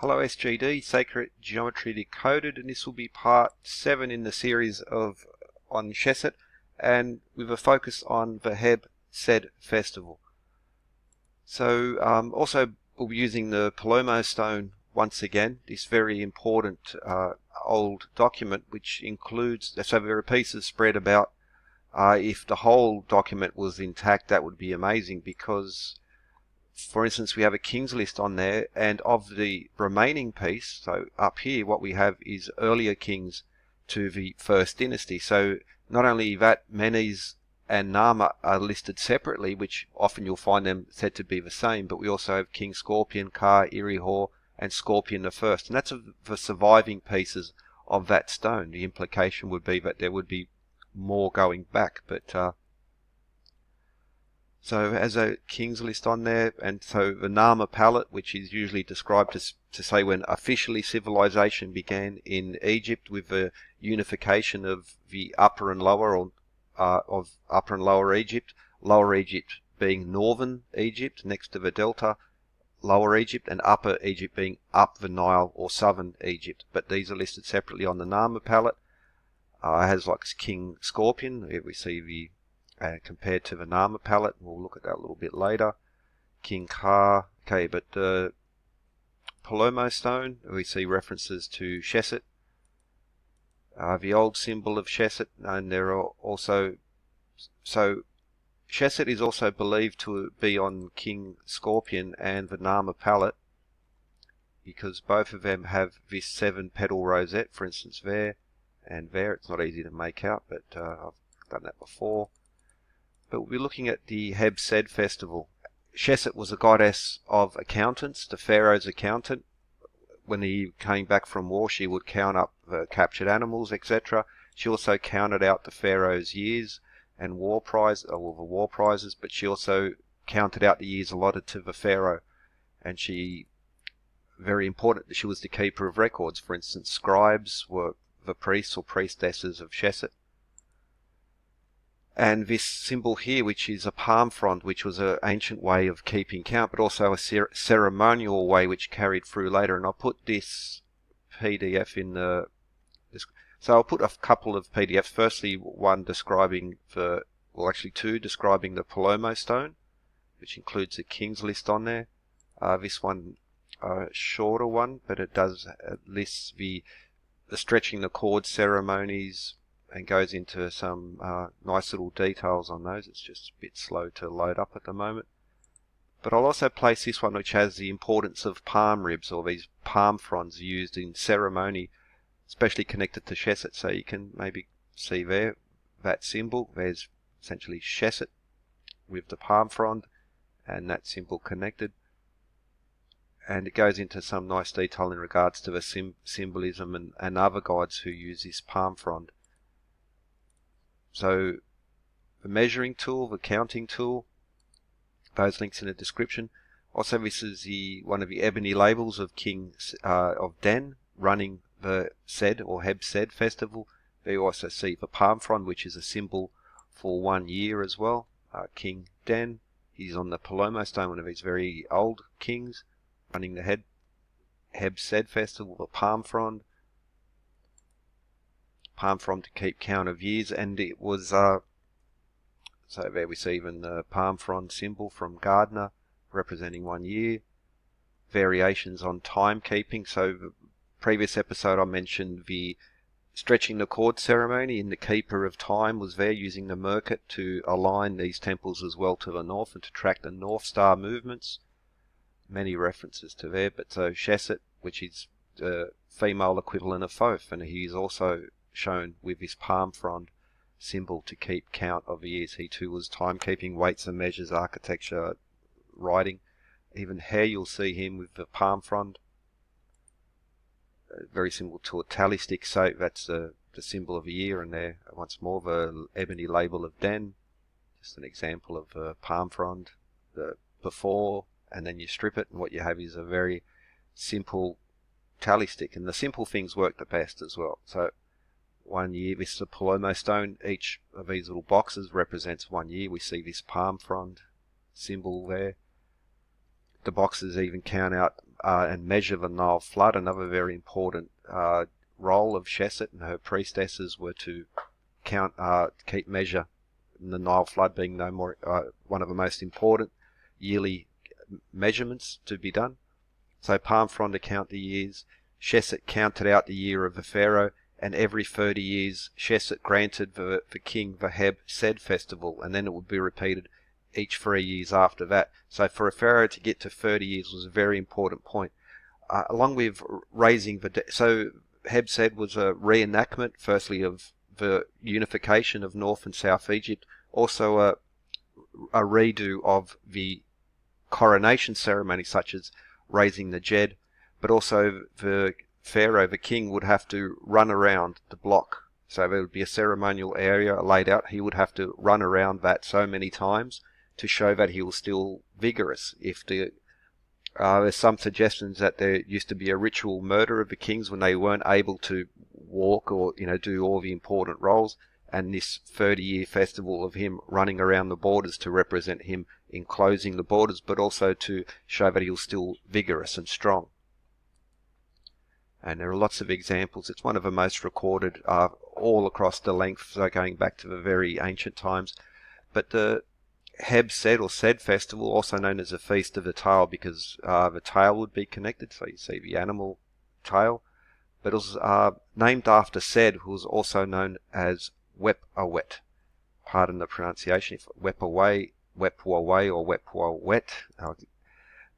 Hello SGD, Sacred Geometry Decoded, and this will be part 7 in the series on Seshat, and with a focus on the Heb Sed Festival. So also we'll be using the Palermo Stone once again, this very important old document which includes, so there are pieces spread about. If the whole document was intact, that would be amazing, because for instance, we have a king's list on there, and of the remaining piece, so up here, what we have is earlier kings to the first dynasty. So not only that, Menes and Nama are listed separately, which often you'll find them said to be the same, but we also have King Scorpion, Ka, Irihor, and Scorpion the First, and that's the surviving pieces of that stone. The implication would be that there would be more going back, but so as a king's list on there, and so the Nama palette, which is usually described to say when officially civilization began in Egypt, with the unification of the upper and lower, or of upper and lower Egypt. Lower Egypt being northern Egypt next to the delta, lower Egypt, and upper Egypt being up the Nile or southern Egypt. But these are listed separately on the Nama palette. It has like King Scorpion. Here we see the compared to the Nama palette. We'll look at that a little bit later. King Ka. Okay, but the Palermo Stone, we see references to Seshat, the old symbol of Seshat, and there are also, so Seshat is also believed to be on King Scorpion and the Nama palette, because both of them have this 7-petal rosette, for instance there and there. It's not easy to make out, but I've done that before. But we'll be looking at the Heb Sed Festival. Seshat was a goddess of accountants, the pharaoh's accountant. When he came back from war, she would count up the captured animals, etc. She also counted out the pharaoh's years and war prizes, but she also counted out the years allotted to the pharaoh. And she, very important, she was the keeper of records. For instance, scribes were the priests or priestesses of Seshat. And this symbol here, which is a palm frond, which was an ancient way of keeping count, but also a ceremonial way which carried through later. And I'll put this PDF in the... So I'll put a couple of PDFs. Firstly, one describing two describing the Palermo Stone, which includes the king's list on there. This one, a shorter one, but it does list the stretching the cord ceremonies, and goes into some nice little details on those. It's just a bit slow to load up at the moment. But I'll also place this one, which has the importance of palm ribs, or these palm fronds used in ceremony, especially connected to Seshat. So you can maybe see there, that symbol. There's essentially Seshat with the palm frond and that symbol connected. And it goes into some nice detail in regards to the symbolism and other gods who use this palm frond. So the measuring tool, the counting tool, those links in the description. Also, this is one of the ebony labels of King of Den running the Sed or Heb Sed Festival. There you also see the palm frond, which is a symbol for 1 year as well. King Den, he's on the Palermo Stone, one of these very old kings, running the Heb Sed Festival, the palm frond to keep count of years. And it was so there we see even the palm frond symbol from Gardner representing 1 year. Variations on timekeeping. So the previous episode I mentioned the stretching the cord ceremony, and the keeper of time was there using the Merkit to align these temples as well to the north and to track the North Star movements. Many references to there. But so Seshat, which is the female equivalent of Thoth, and he is also shown with his palm frond symbol to keep count of the years. He too was timekeeping, weights and measures, architecture, writing. Even here you'll see him with the palm frond, very similar to a tally stick. So that's the symbol of a year. And there once more the ebony label of Den, just an example of a palm frond, the before, and then you strip it, and what you have is a very simple tally stick. And the simple things work the best as well. So 1 year, this is a Palermo Stone. Each of these little boxes represents 1 year. We see this palm frond symbol there. The boxes even count out and measure the Nile flood. Another very important role of Seshat and her priestesses were to keep measure. And the Nile flood being no more one of the most important yearly measurements to be done. So Palmfron to count the years. Seshat counted out the year of the pharaoh, and every 30 years Seshat granted the king the Heb Sed Festival, and then it would be repeated each 3 years after that. So for a pharaoh to get to 30 years was a very important point. Along with raising the so Heb Sed was a reenactment, firstly, of the unification of North and South Egypt, also a redo of the coronation ceremony, such as raising the Jed, but also the pharaoh, the king, would have to run around the block. So there would be a ceremonial area laid out. He would have to run around that so many times to show that he was still vigorous. If there's some suggestions that there used to be a ritual murder of the kings when they weren't able to walk or do all the important roles, and this 30-year festival of him running around the borders to represent him enclosing the borders, but also to show that he was still vigorous and strong. And there are lots of examples. It's one of the most recorded all across the length, so going back to the very ancient times. But the Heb Sed or Sed Festival, also known as the Feast of the Tail, because the tail would be connected, so you see the animal tail. But it was named after Sed, who was also known as Wep-Awet. Pardon the pronunciation, if Wep-Away, Wep-Waway, or Wep-Wawet.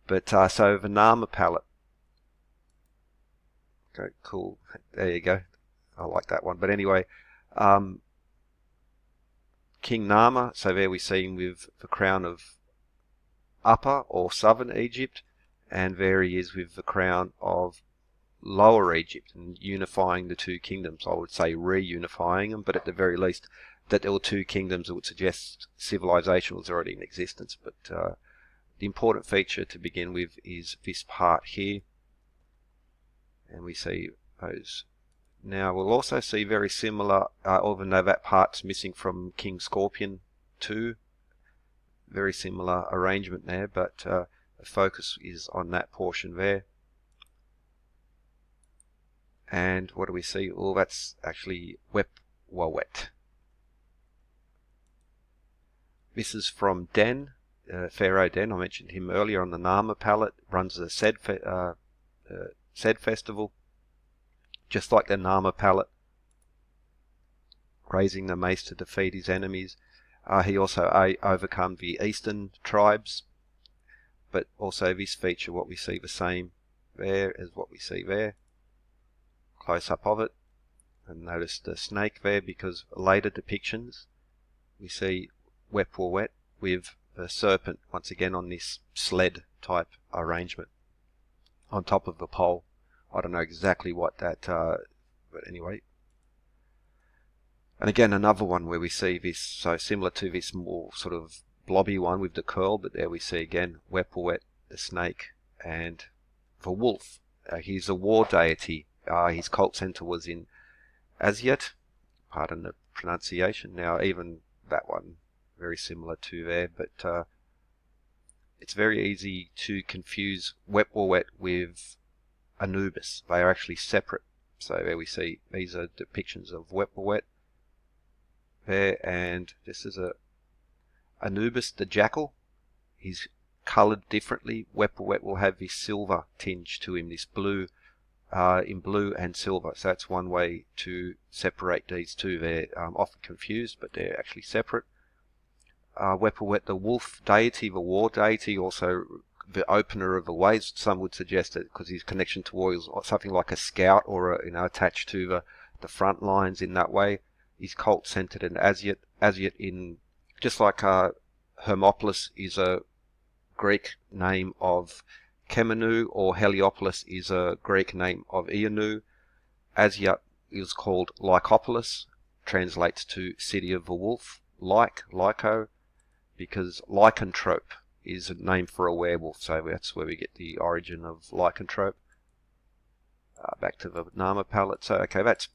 But so the Nama palette. Okay, cool. There you go. I like that one. But anyway, King Nama, so there we see him with the crown of Upper or Southern Egypt, and there he is with the crown of Lower Egypt, and unifying the two kingdoms. I would say reunifying them, but at the very least that there were two kingdoms that would suggest civilization was already in existence. But the important feature to begin with is this part here, and we see those. Now we'll also see very similar, even though that part's missing from King Scorpion 2, very similar arrangement there, but the focus is on that portion there. And what do we see? Well, that's actually Wep-Wawet. This is from Den, Pharaoh Den. I mentioned him earlier on the Nama palette. Runs the Sed Festival, just like the Nama palette, raising the mace to defeat his enemies. He also overcome the eastern tribes, but also this feature, what we see the same there as what we see there. Close up of it, and notice the snake there, because later depictions we see Wep-Wawet with the serpent once again on this sled type arrangement on top of the pole. I don't know exactly what that, but anyway. And again, another one where we see this, so similar to this more sort of blobby one with the curl, but there we see again Wep-Wawet, the snake, and the wolf. He's a war deity. His cult center was in Asyut, pardon the pronunciation. Now even that one very similar to there, but it's very easy to confuse Wep-Wawet with Anubis. They are actually separate. So there we see these are depictions of Wep-Wawet there, and this is a Anubis the jackal. He's coloured differently. Wep-Wawet will have this silver tinge to him, this blue, in blue and silver. So that's one way to separate these two. They're often confused, but they're actually separate. Wep-Wawet, the wolf deity, the war deity, also the opener of the ways. Some would suggest that because his connection to war is something like a scout, or attached to the front lines in that way. His cult centered in Asyut. Asyut, in just like Hermopolis is a Greek name of Kemenu, or Heliopolis is a Greek name of Ianu. Asyut is called Lycopolis, translates to city of the wolf, Lyco, because lycanthrope is a name for a werewolf, so that's where we get the origin of lycanthrope. Back to the Nama palette. So okay, that's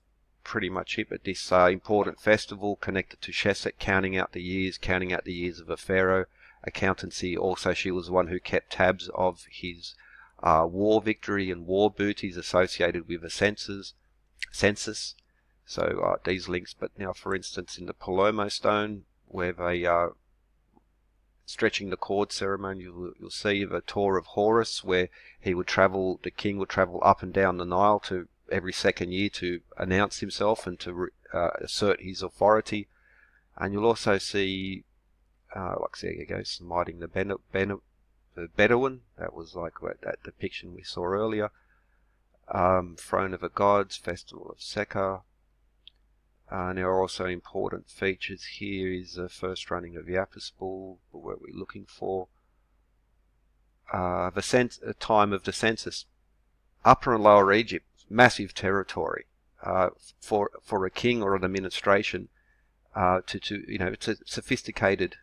pretty much it. But this important festival connected to Seshat, counting out the years of a pharaoh. Accountancy, also she was the one who kept tabs of his war victory and war booties associated with a census. So these links, but now for instance in the Palermo Stone, where they are stretching the cord ceremony, you'll see the tour of Horus, where the king would travel up and down the Nile to every second year to announce himself and to assert his authority. And you'll also see, there you go, smiting the Bedouin. That was like that depiction we saw earlier. Throne of the Gods, Festival of Sekar. There are also important features here is the first running of the Apis bull, what we're looking for. The time of the census. Upper and Lower Egypt, massive territory for a king or an administration it's a sophisticated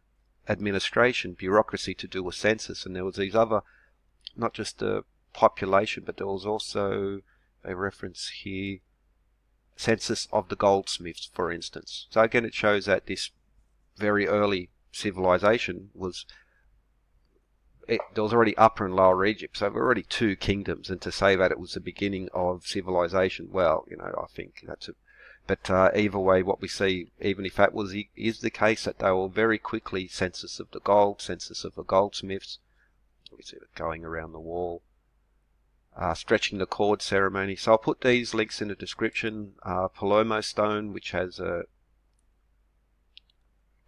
administration, bureaucracy to do a census, and there was these other, not just the population, but there was also a reference here, census of the goldsmiths, for instance. So again, it shows that this very early civilization there was already Upper and Lower Egypt, so there were already two kingdoms, and to say that it was the beginning of civilization, well, I think that's but either way, what we see, even if that is the case, that they will very quickly census of the gold, census of the goldsmiths. We see it going around the wall. Stretching the cord ceremony. So I'll put these links in the description. Palermo Stone, which has a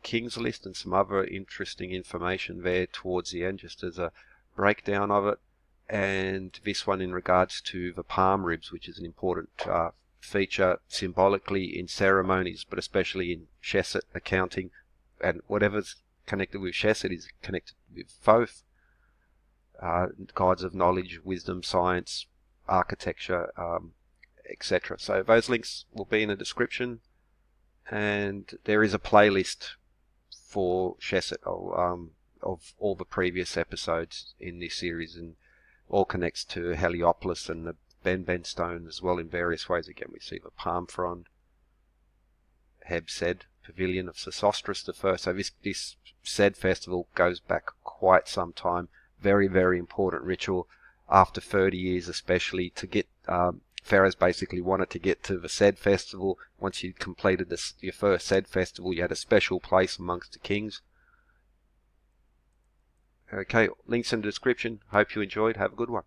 King's List and some other interesting information there towards the end, just as a breakdown of it. And this one in regards to the palm ribs, which is an important feature symbolically in ceremonies, but especially in Seshat accounting, and whatever's connected with Seshat is connected with Thoth, gods of knowledge, wisdom, science, architecture, etc. So those links will be in the description, and there is a playlist for Seshat of all the previous episodes in this series, and all connects to Heliopolis and the Ben Stone as well in various ways. Again, we see the palm frond, Heb Sed Pavilion of Sesostris I. So this Sed festival goes back quite some time. Very, very important ritual. After 30 years especially, to get pharaohs basically wanted to get to the Sed festival. Once you completed your first Sed festival, you had a special place amongst the kings. Okay, links in the description. Hope you enjoyed. Have a good one.